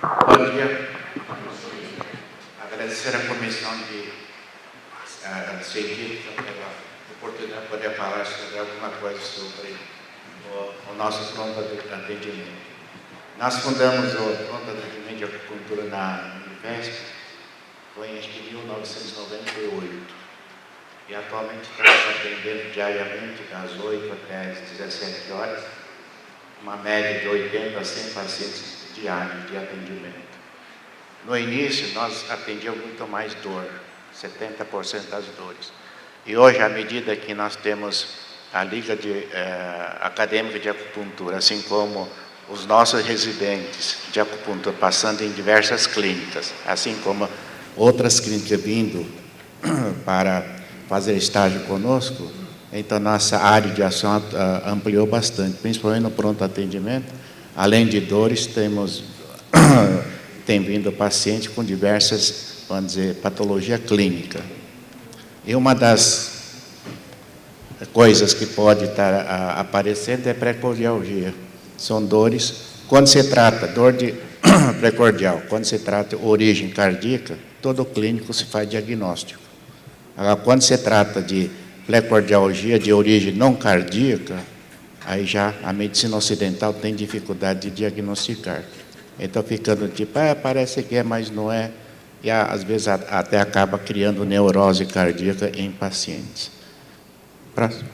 Bom dia. Agradecer à Comissão Científica pela oportunidade de poder falar sobre alguma coisa sobre o nosso pronto atendimento. Nós fundamos o pronto atendimento de acupuntura na Unifesp, foi em 1998. E atualmente estamos atendendo diariamente, das 8 até as 17 horas, uma média de 80 a 100 pacientes diários de atendimento. No início, nós atendíamos muito mais dor, 70% das dores. E hoje, à medida que nós temos a Liga Acadêmica de Acupuntura, assim como os nossos residentes de acupuntura, passando em diversas clínicas, assim como outras clínicas vindo para fazer estágio conosco, então nossa área de ação ampliou bastante, principalmente no pronto atendimento. Além de dores, tem vindo pacientes com diversas, vamos dizer, patologia clínica. E uma das coisas que pode estar aparecendo é precordialgia. São dores, quando se trata dor de precordial, quando se trata de origem cardíaca, todo clínico se faz diagnóstico. Agora, quando se trata de precordialgia de origem não cardíaca, aí já a medicina ocidental tem dificuldade de diagnosticar. Então, ficando tipo, parece que é, mas não é. E às vezes até acaba criando neurose cardíaca em pacientes. Próximo.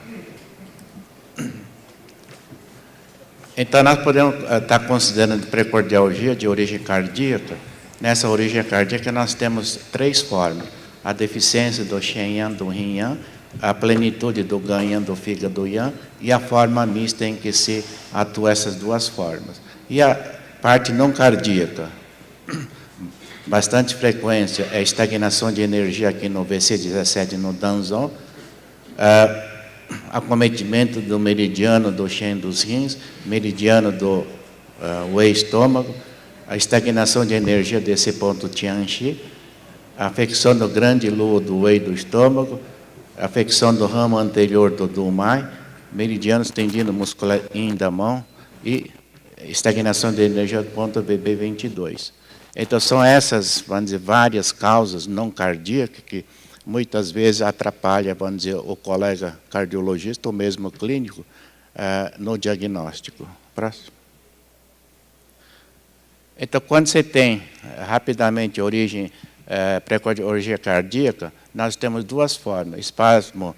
Então, nós podemos estar considerando precordialgia de origem cardíaca. Nessa origem cardíaca, nós temos 3 formas. A deficiência do Shen-Yang, do Yin-Yang, a plenitude do Gan-Yang, do fígado Yang, e a forma mista em que se atua essas 2 formas. E a parte não cardíaca, bastante frequência, é estagnação de energia aqui no VC17, no Danzon, acometimento do meridiano do Shen dos rins, meridiano do Wei estômago, a estagnação de energia desse ponto Tianxi, a afecção do grande Lu do Wei do estômago, a afecção do ramo anterior do Dumai, meridiano estendido muscular Yin da mão e estagnação de energia do ponto BB22. Então, são essas, vamos dizer, várias causas não cardíacas que muitas vezes atrapalham, vamos dizer, o colega cardiologista ou mesmo clínico no diagnóstico. Próximo. Então, quando você tem rapidamente origem precordialgia cardíaca, nós temos 2 formas, espasmo,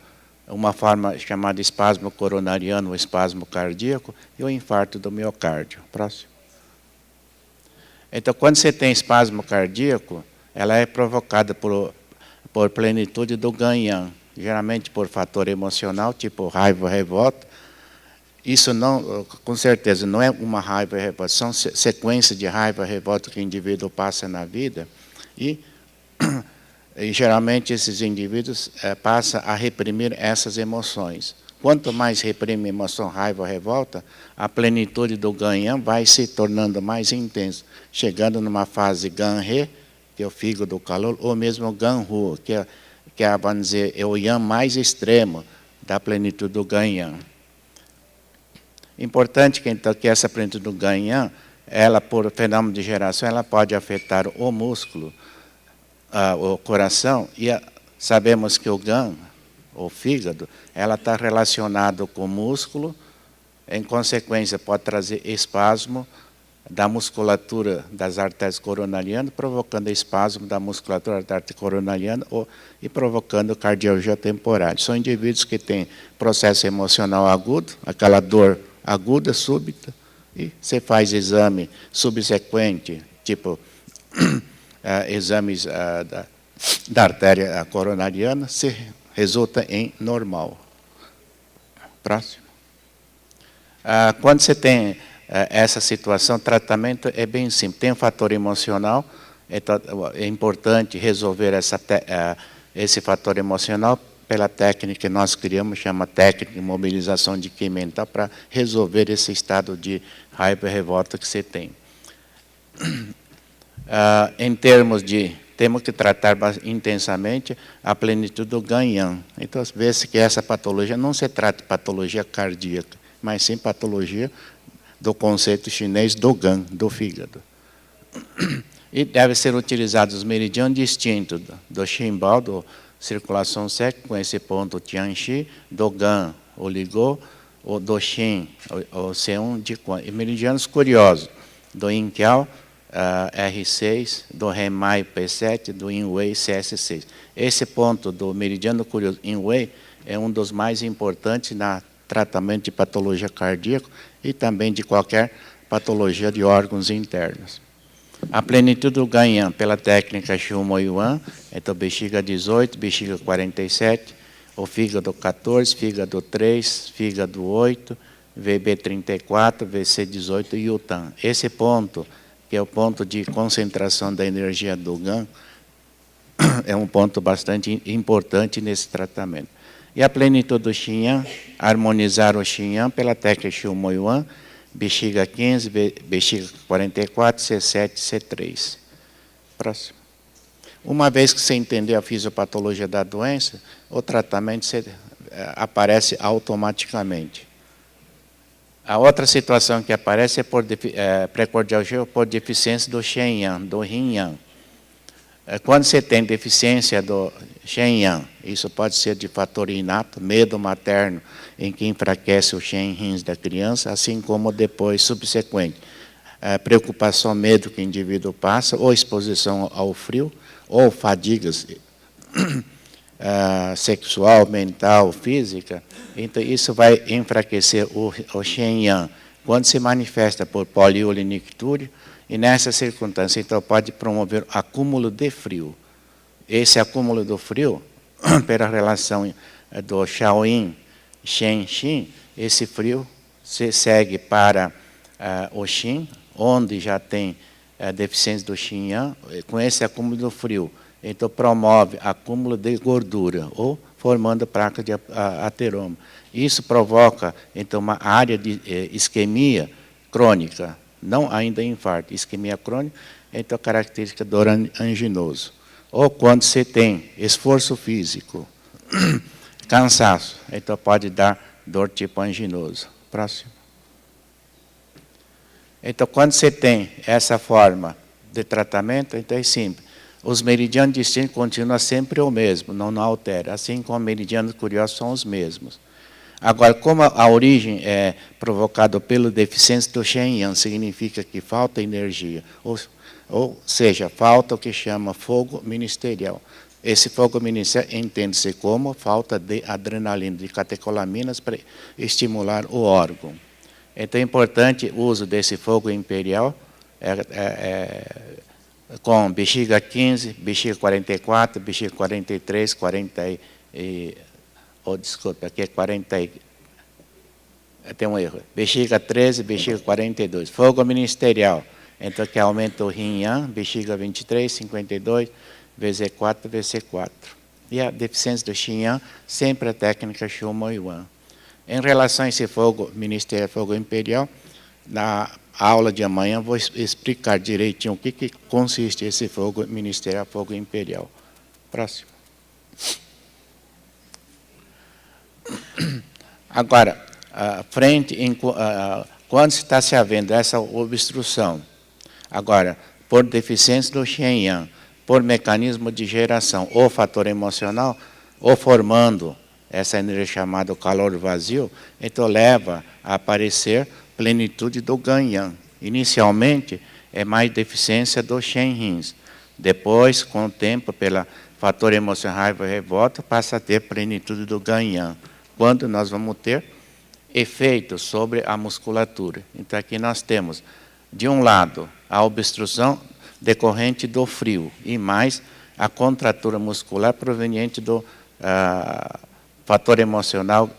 uma forma chamada espasmo coronariano, ou espasmo cardíaco, e o infarto do miocárdio. Próximo. Então, quando você tem espasmo cardíaco, ela é provocada por plenitude do Gan-Yang, geralmente por fator emocional, tipo raiva, revolta. Isso não, com certeza, não é uma raiva e revolta, são sequências de raiva e revolta que o indivíduo passa na vida, e geralmente esses indivíduos passam a reprimir essas emoções. Quanto mais reprime a emoção, raiva, revolta, a plenitude do Gan-Yang vai se tornando mais intensa, chegando numa fase Gan-He, que é o fígado do calor, ou mesmo Gan-Hu, que é, vamos dizer, é o Yang mais extremo da plenitude do Gan-Yang. Importante que, então, que essa plenitude do Gan-Yang, ela, por fenômeno de geração, ela pode afetar o músculo, o coração, e sabemos que o Gan, o fígado, ela está relacionado com o músculo, em consequência pode trazer espasmo da musculatura das artérias coronarianas, provocando espasmo da musculatura da artéria coronariana e provocando cardialgia temporária. São indivíduos que têm processo emocional agudo, aquela dor aguda, súbita, e você faz exame subsequente, tipo exames da artéria coronariana, se resulta em normal. Próximo. Quando você tem essa situação, o tratamento é bem simples. Tem um fator emocional, então é importante resolver esse fator emocional pela técnica que nós criamos, chama técnica de mobilização de QI mental, para resolver esse estado de raiva e revolta que você tem. Em termos de, temos que tratar intensamente a plenitude do Gan-Yang. Então, vê-se que essa patologia não se trata de patologia cardíaca, mas sim patologia do conceito chinês do Gan, do fígado. E deve ser utilizados os meridianos distintos do Ximbao, do circulação seca, com esse ponto Tianxi, do Gan, o Ligou, o do Xin, o C1 de Quan. E meridianos curiosos, do Inquiao, R6, do Remai, P7, do Inwei, CS6. Esse ponto do meridiano curioso Inwei é um dos mais importantes no tratamento de patologia cardíaca e também de qualquer patologia de órgãos internos. A plenitude do Ganyan pela técnica Shumo Yuan, então bexiga 18, bexiga 47, o fígado 14, fígado 3, fígado 8, VB 34, VC 18 e Yutan. Esse ponto, que é o ponto de concentração da energia do Gan, é um ponto bastante importante nesse tratamento. E a plenitude do Xinyan, harmonizar o Xinyan pela técnica Shumo Yuan, bexiga 15, bexiga 44, C7, C3. Próximo. Uma vez que você entender a fisiopatologia da doença, o tratamento aparece automaticamente. A outra situação que aparece é por precordialgia ou por deficiência do Shenyan, do Yin-Yang. Quando você tem deficiência do Shenyan, isso pode ser de fator inato, medo materno, em que enfraquece o Shen-Rins da criança, assim como depois, subsequente, preocupação, medo que o indivíduo passa, ou exposição ao frio, ou fadigas sexual, mental, física. Então, isso vai enfraquecer o Shen-Yang, quando se manifesta por poliolinictúria, e nessa circunstância, então, pode promover acúmulo de frio. Esse acúmulo do frio, pela relação do Shaoyin, Shen, Xin, esse frio se segue para o Xin, onde já tem deficiência do Xinyan, com esse acúmulo do frio. Então, promove acúmulo de gordura, ou formando placa de ateroma. Isso provoca, então, uma área de isquemia crônica, não ainda infarto, isquemia crônica, então, característica do anginoso. Ou quando você tem esforço físico, cansaço, então pode dar dor tipo anginoso. Próximo. Então, quando você tem essa forma de tratamento, então é simples. Os meridianos distintos continuam sempre o mesmo, não altera, assim como os meridianos curiosos são os mesmos. Agora, como a origem é provocada pela deficiência do Shen-Yang, significa que falta energia, ou seja, falta o que chama fogo ministerial. Esse fogo ministerial entende-se como falta de adrenalina, de catecolaminas para estimular o órgão. Então é importante o uso desse fogo imperial com bexiga 15, bexiga 44, bexiga 43, 40 desculpa, aqui é 40, tem um erro. Bexiga 13, bexiga 42. Fogo ministerial, então que aumenta o Yin-Yang, bexiga 23, 52, VZ4, VC4. E a deficiência do Xinyan, sempre a técnica Shumo Yuan. Em relação a esse fogo ministerial, fogo imperial, na aula de amanhã vou explicar direitinho o que consiste esse fogo ministerial, fogo imperial. Próximo. Agora, quando está se havendo essa obstrução, agora, por deficiência do Shen-Yang, por mecanismo de geração ou fator emocional, ou formando essa energia chamada calor vazio, então leva a aparecer plenitude do Ganyan. Inicialmente, é mais deficiência do Shen-Rins. Depois, com o tempo, pelo fator emocional, raiva e revolta, passa a ter plenitude do Ganyan. Quando nós vamos ter efeito sobre a musculatura. Então, aqui nós temos, de um lado, a obstrução decorrente do frio e mais a contratura muscular proveniente do fator emocional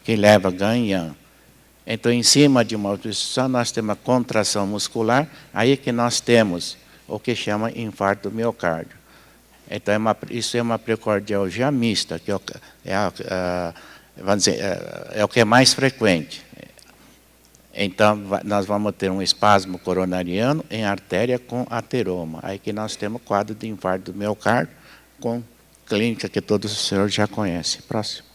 que leva a Ganyan. Então, em cima de uma obstrução, nós temos a contração muscular, aí que nós temos o que chama infarto do miocárdio. Então, isso é uma precordialgia mista, que vamos dizer, é o que é mais frequente. Então, nós vamos ter um espasmo coronariano em artéria com ateroma. Aí que nós temos quadro de infarto do miocárdio, com clínica que todos os senhores já conhecem. Próximo.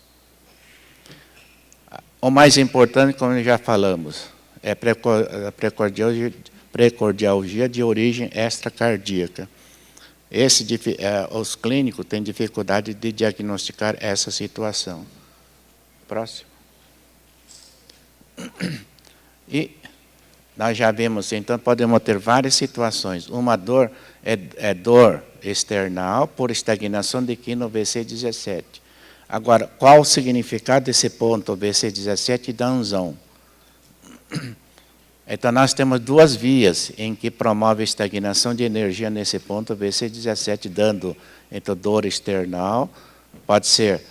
O mais importante, como já falamos, é a precordialgia precordialgia de origem extracardíaca. Os clínicos têm dificuldade de diagnosticar essa situação. Próximo. E nós já vimos, então, podemos ter várias situações. Uma dor é dor external por estagnação de Qi no VC17. Agora, qual o significado desse ponto VC17 da Danzão? Então, nós temos duas vias em que promove a estagnação de energia nesse ponto VC17, dando então, dor external, pode ser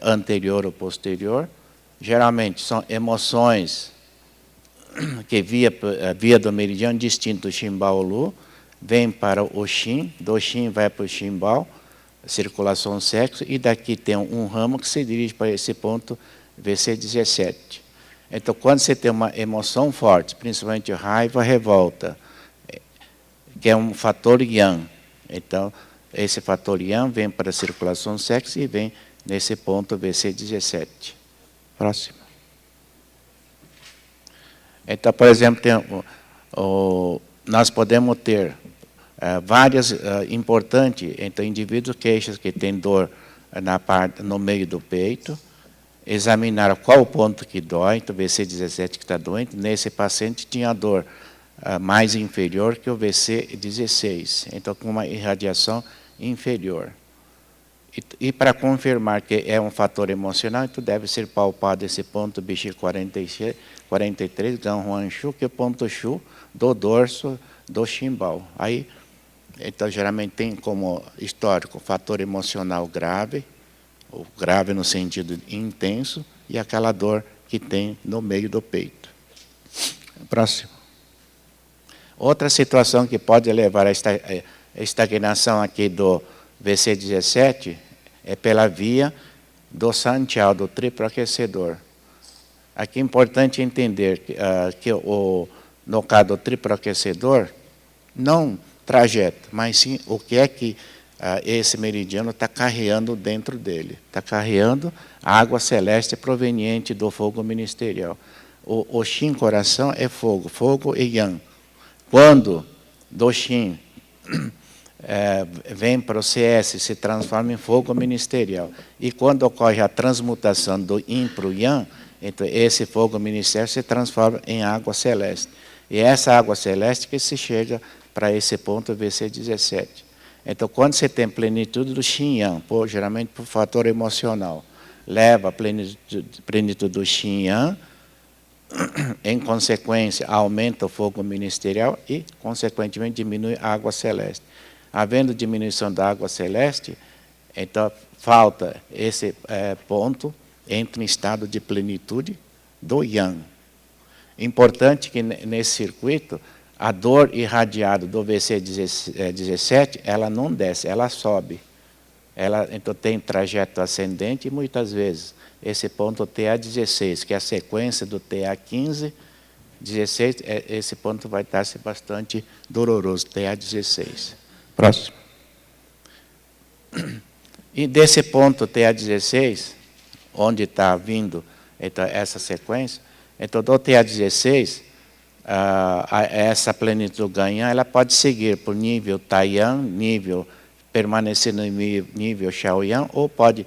anterior ou posterior. Geralmente, são emoções que via do meridiano distinto do Shimbao-Lu, vem para o Shin, do Shin vai para o Shimbao, circulação sexo, e daqui tem um ramo que se dirige para esse ponto VC17. Então, quando você tem uma emoção forte, principalmente raiva, revolta, que é um fator Yang, então, esse fator Yang vem para a circulação sexo e vem nesse ponto VC17. Próximo. Então, por exemplo, nós podemos ter várias importantes, então, indivíduos queixas que têm dor no meio do peito, examinar qual o ponto que dói, então, o VC17 que está doente, nesse paciente tinha dor mais inferior que o VC16, então, com uma irradiação inferior. E para confirmar que é um fator emocional, então deve ser palpado esse ponto Bixi 43, Ganhuan Shu, que é o ponto Shu do dorso do Shimbao. Aí, então, geralmente tem como histórico fator emocional grave, ou grave no sentido intenso, e aquela dor que tem no meio do peito. Próximo. Outra situação que pode levar à estagnação aqui do VC17 é pela via do Santiao, do triplo aquecedor. Aqui é importante entender que no caso do triplo aquecedor, não trajeto, mas sim o que é que esse meridiano está carreando dentro dele. Está carreando água celeste proveniente do fogo ministerial. O Shin coração é fogo, fogo e Yang. Quando do Shin vem para o CS, se transforma em fogo ministerial. E quando ocorre a transmutação do Yin para o Yang, então esse fogo ministerial se transforma em água celeste. E essa água celeste que se chega para esse ponto VC17. Então, quando você tem plenitude do Shin Yang, geralmente por fator emocional, leva a plenitude do Shin Yang, em consequência, aumenta o fogo ministerial e, consequentemente, diminui a água celeste. Havendo diminuição da água celeste, então falta esse ponto, entra em estado de plenitude do Yang. Importante que nesse circuito, a dor irradiada do VC17, ela não desce, ela sobe. Ela então tem trajeto ascendente e muitas vezes esse ponto TA16, que é a sequência do TA15, 16, esse ponto vai estar-se bastante doloroso, TA16. Próximo. E desse ponto TA16, onde está vindo então, essa sequência, então do TA16, essa plenitude do Ganhang, ela pode seguir por nível Taiyang, nível permanecer no nível Shaoyang, ou pode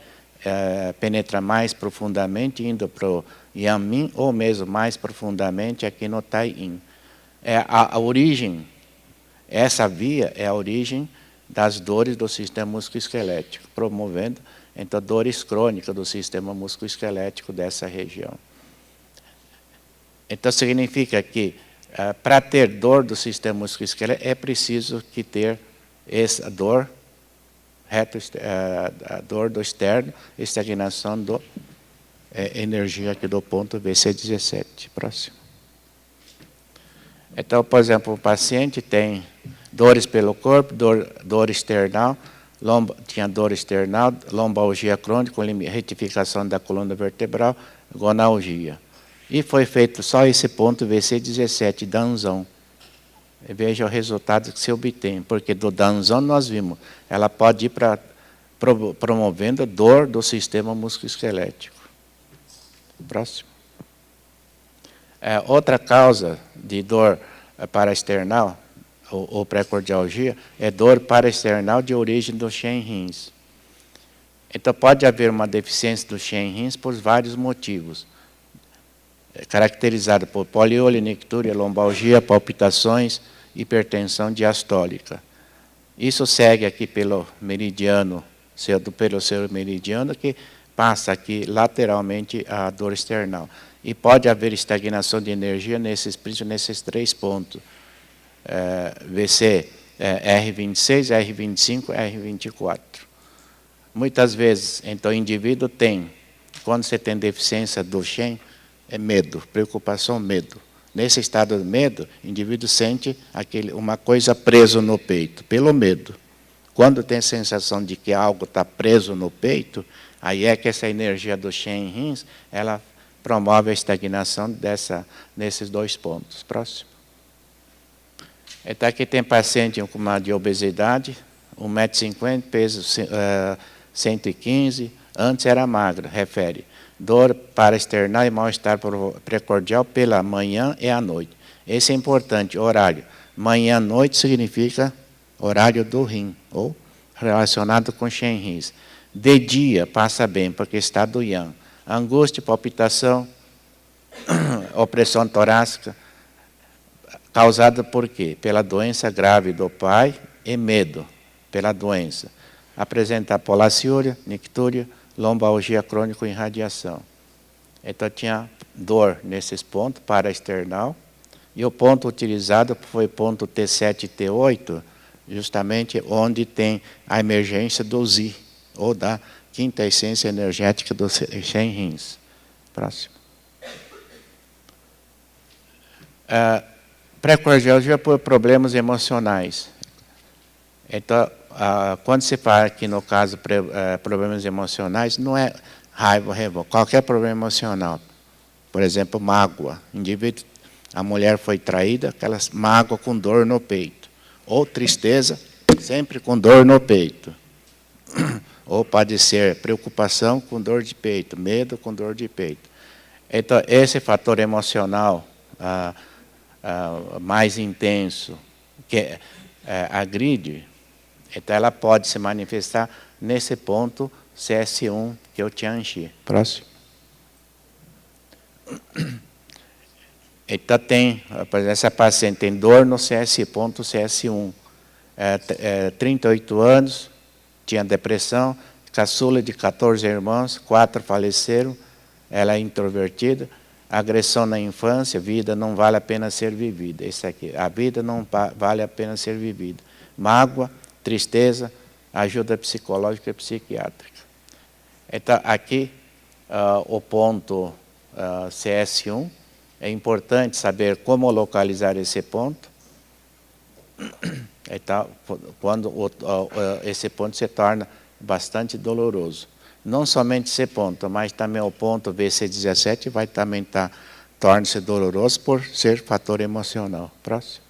penetrar mais profundamente, indo para o Yanmin, ou mesmo mais profundamente aqui no Tai-Yin. A origem, essa via é a origem das dores do sistema musculoesquelético, promovendo então dores crônicas do sistema musculoesquelético dessa região. Então significa que para ter dor do sistema musculoesquelético é preciso que ter essa dor a dor do externo, estagnação da energia aqui do ponto VC17. Próximo. Então, por exemplo, o paciente tem dores pelo corpo, dor external, tinha dor external, lombalgia crônica, retificação da coluna vertebral, gonalgia. E foi feito só esse ponto VC17, Danzão. Veja o resultado que se obtém, porque do Danzão nós vimos, ela pode ir para promovendo dor do sistema musculoesquelético. Próximo. Outra causa de dor paraesternal, ou precordialgia, é dor paraesternal de origem do Shen rins. Então, pode haver uma deficiência do Shen rins por vários motivos, caracterizada por poliolinictúria, lombalgia, palpitações, hipertensão diastólica. Isso segue aqui pelo meridiano, pelo seu meridiano, que passa aqui lateralmente a dor external. E pode haver estagnação de energia principalmente nesses 3 pontos. VC R26, R25, R24. Muitas vezes, então, o indivíduo tem, quando você tem deficiência do Shen, é medo, preocupação, medo. Nesse estado de medo, o indivíduo sente uma coisa preso no peito, pelo medo. Quando tem a sensação de que algo está preso no peito, aí é que essa energia do Shen rins, ela promove a estagnação nesses 2 pontos. Próximo. Então, aqui tem paciente com uma de obesidade, 1,50 m, peso 115, antes era magra, refere. Dor paraesternal e mal-estar precordial pela manhã e à noite. Esse é importante, horário. Manhã, noite significa horário do rim, ou relacionado com Shen rins. De dia, passa bem, porque está do yang. Angústia, palpitação, opressão torácica, causada por quê? Pela doença grave do pai e medo pela doença. Apresenta polaciúria, nictúria, lombalgia crônica e irradiação. Então, tinha dor nesses pontos paraesternal, e o ponto utilizado foi ponto T7 e T8, justamente onde tem a emergência do Zi, ou da quinta essência energética do Shen rins. Próximo. Precordialgia por problemas emocionais. Então, quando se fala aqui, no caso, problemas emocionais, não é raiva, revolta, qualquer problema emocional. Por exemplo, mágoa. A mulher foi traída, aquelas mágoa com dor no peito. Ou tristeza, sempre com dor no peito. Ou pode ser preocupação com dor de peito, medo com dor de peito. Então, esse fator emocional mais intenso, que agride, então ela pode se manifestar nesse ponto CS1, que é o Tianxi. Próximo. Então, por exemplo, essa paciente tem dor no ponto CS1, 38 anos, tinha depressão, caçula de 14 irmãos, 4 faleceram, ela é introvertida, agressão na infância, vida não vale a pena ser vivida. Esse aqui, a vida não vale a pena ser vivida. Mágoa, tristeza, ajuda psicológica e psiquiátrica. Então, aqui, o ponto CS1, é importante saber como localizar esse ponto. Então, quando esse ponto se torna bastante doloroso. Não somente esse ponto, mas também o ponto VC17 vai também torna-se doloroso por ser fator emocional. Próximo.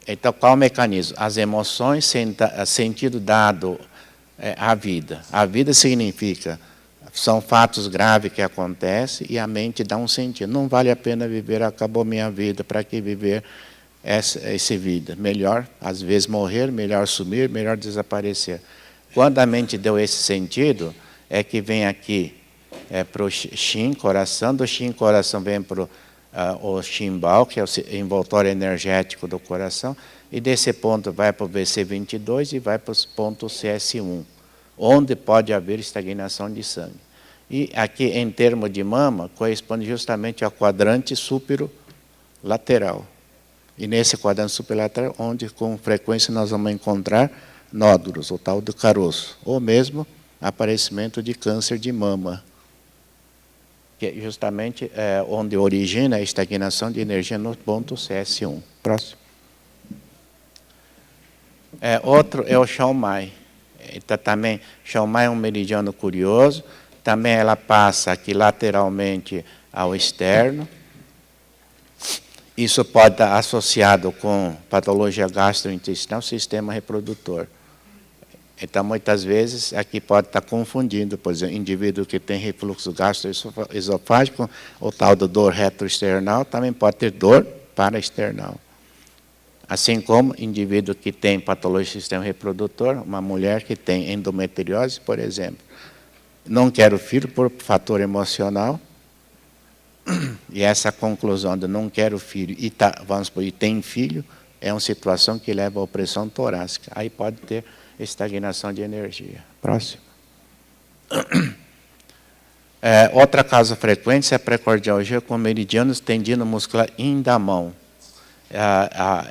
Então, qual o mecanismo? As emoções, sentido dado à vida. A vida significa, são fatos graves que acontecem e a mente dá um sentido. Não vale a pena viver, acabou minha vida, para que viver essa vida? Melhor, às vezes, morrer, melhor sumir, melhor desaparecer. Quando a mente deu esse sentido, é que vem aqui para o Shin, coração. Do Shin, coração, vem para o Shimbao, que é o envoltório energético do coração, e desse ponto vai para o VC22 e vai para os pontos CS1, onde pode haver estagnação de sangue. E aqui, em termos de mama, corresponde justamente ao quadrante supero-lateral. E nesse quadrante superlateral, onde com frequência nós vamos encontrar nódulos, o tal do caroço, ou mesmo aparecimento de câncer de mama, que é justamente onde origina a estagnação de energia no ponto CS1. Próximo. Outro é o Xiaomai. Então, também, Xiaomai é um meridiano curioso, também ela passa aqui lateralmente ao externo. Isso pode estar associado com patologia gastrointestinal, sistema reprodutor. Então, muitas vezes, aqui pode estar confundindo, por exemplo, indivíduo que tem refluxo gastroesofágico, o tal do dor retroesternal, também pode ter dor paraesternal. Assim como indivíduo que tem patologia do sistema reprodutor, uma mulher que tem endometriose, por exemplo, não quero filho por fator emocional, e essa conclusão de não quero filho e, vamos supor, e tem filho, é uma situação que leva à opressão torácica. Aí pode ter estagnação de energia. Próximo. Outra causa frequente é a precordialgia com meridianos tendino muscular da mão.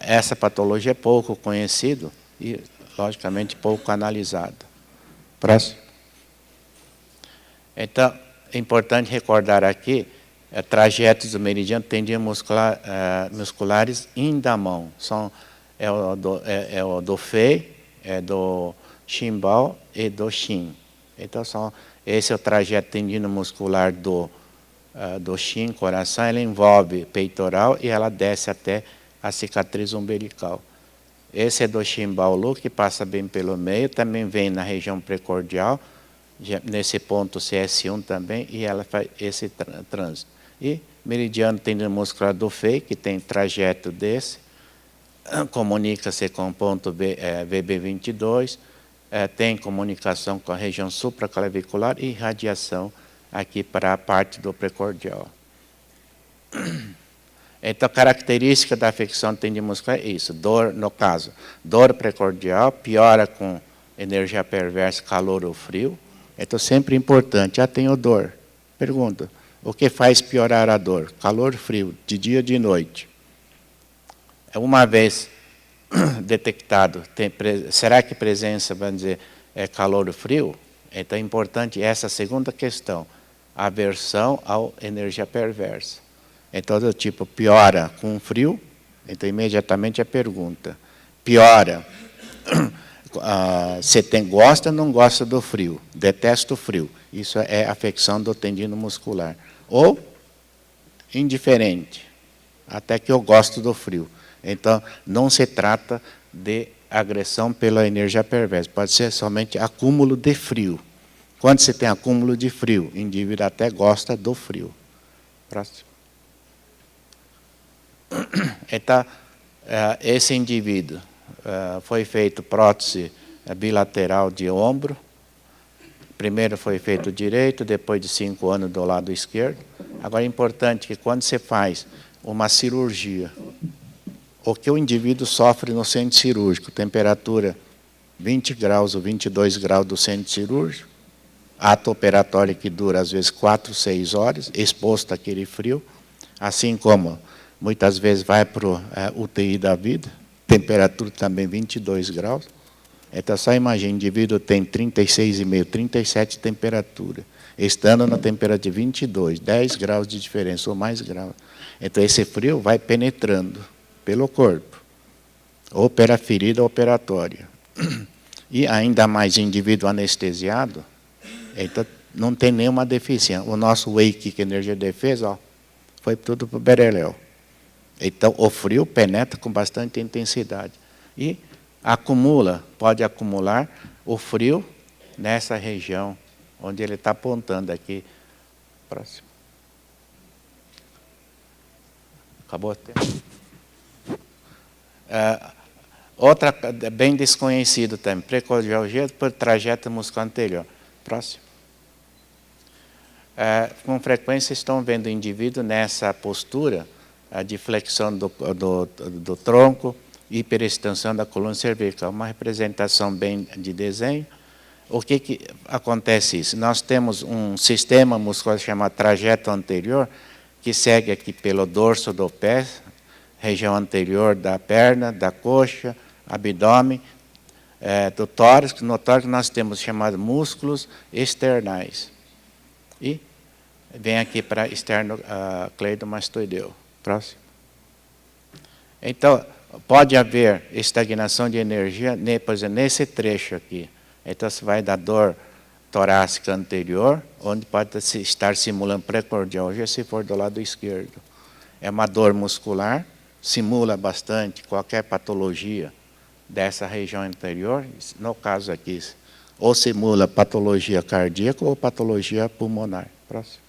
Essa patologia é pouco conhecida e, logicamente, pouco analisada. Próximo. Então, é importante recordar aqui trajetos do meridiano tendino musculares da mão. É o do Fei, é do Chimbal e do Shin. Então, esse é o trajeto tendino muscular do Shin, coração. Ela envolve peitoral e ela desce até a cicatriz umbilical. Esse é do Chimbal, que passa bem pelo meio, também vem na região precordial, nesse ponto CS1 também, e ela faz esse trânsito. E meridiano tendino muscular do Fei, que tem trajeto desse, comunica-se com o ponto VB22, tem comunicação com a região supraclavicular e radiação aqui para a parte do precordial. Então, a característica da afecção tendinomuscular é isso, dor, no caso, dor precordial, piora com energia perversa, calor ou frio. Então, sempre importante, tenho dor. Pergunta, o que faz piorar a dor? Calor, frio, de dia ou de noite? Uma vez detectado, será que presença, vamos dizer, é calor ou frio? Então, é importante essa segunda questão, aversão à energia perversa. Então, do tipo, piora com frio, então imediatamente a pergunta, piora, você gosta ou não gosta do frio? Detesto o frio. Isso é afecção do tendino muscular. Ou indiferente, até que eu gosto do frio. Então, não se trata de agressão pela energia perversa, pode ser somente acúmulo de frio. Quando você tem acúmulo de frio, o indivíduo até gosta do frio. Próximo. Então, esse indivíduo foi feito prótese bilateral de ombro. Primeiro foi feito direito, depois de 5 anos do lado esquerdo. Agora, é importante que quando você faz uma cirurgia, o que o indivíduo sofre no centro cirúrgico, temperatura 20 graus ou 22 graus do centro cirúrgico, ato operatório que dura às vezes 4, 6 horas, exposto àquele frio, assim como muitas vezes vai para o UTI da vida, temperatura também 22 graus. Então, só imagina, o indivíduo tem 36,5, 37 de temperatura, estando na temperatura de 22, 10 graus de diferença ou mais graus. Então, esse frio vai penetrando pelo corpo, ou pela ferida operatória. E ainda mais indivíduo anestesiado, então não tem nenhuma deficiência. O nosso wake, que é energia de defesa, foi tudo para o bereléu. Então, o frio penetra com bastante intensidade. E pode acumular o frio nessa região onde ele está apontando aqui. Próximo. Acabou o tempo. Outra bem desconhecida também, precordialgia por trajeto muscular anterior. Próximo. Com frequência estão vendo o indivíduo nessa postura de flexão do tronco, hiperextensão da coluna cervical, uma representação bem de desenho. O que acontece isso? Nós temos um sistema muscular chamado trajeto anterior, que segue aqui pelo dorso do pé, região anterior da perna, da coxa, abdômen, do tórax. No tórax nós temos chamados músculos externais. E vem aqui para esternocleidomastoideu. Próximo. Então, pode haver estagnação de energia, por exemplo, nesse trecho aqui. Então, você vai dar dor torácica anterior, onde pode estar simulando precordialgia se for do lado esquerdo. É uma dor muscular, simula bastante qualquer patologia dessa região anterior, no caso aqui, ou simula patologia cardíaca ou patologia pulmonar. Próximo.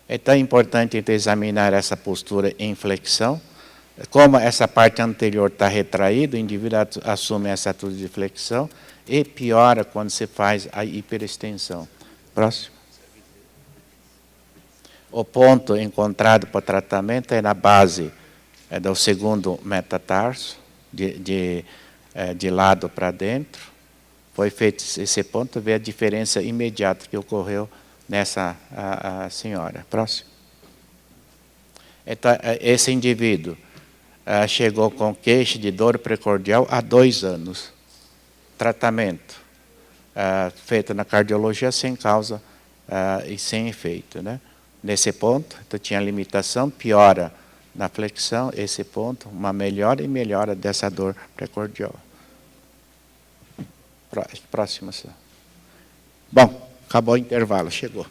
Então é importante examinar essa postura em flexão. Como essa parte anterior está retraída, o indivíduo assume essa atitude de flexão e piora quando se faz a hiperextensão. Próximo. O ponto encontrado para o tratamento é na base do segundo metatarso, de lado para dentro. Foi feito esse ponto, vê a diferença imediata que ocorreu nessa senhora. Próximo. Então, esse indivíduo chegou com queixa de dor precordial há 2 anos. Tratamento feito na cardiologia sem causa e sem efeito, né? Nesse ponto, então, tinha limitação, piora na flexão, esse ponto, uma melhora e melhora dessa dor precordial. Próxima. Bom, acabou o intervalo, chegou.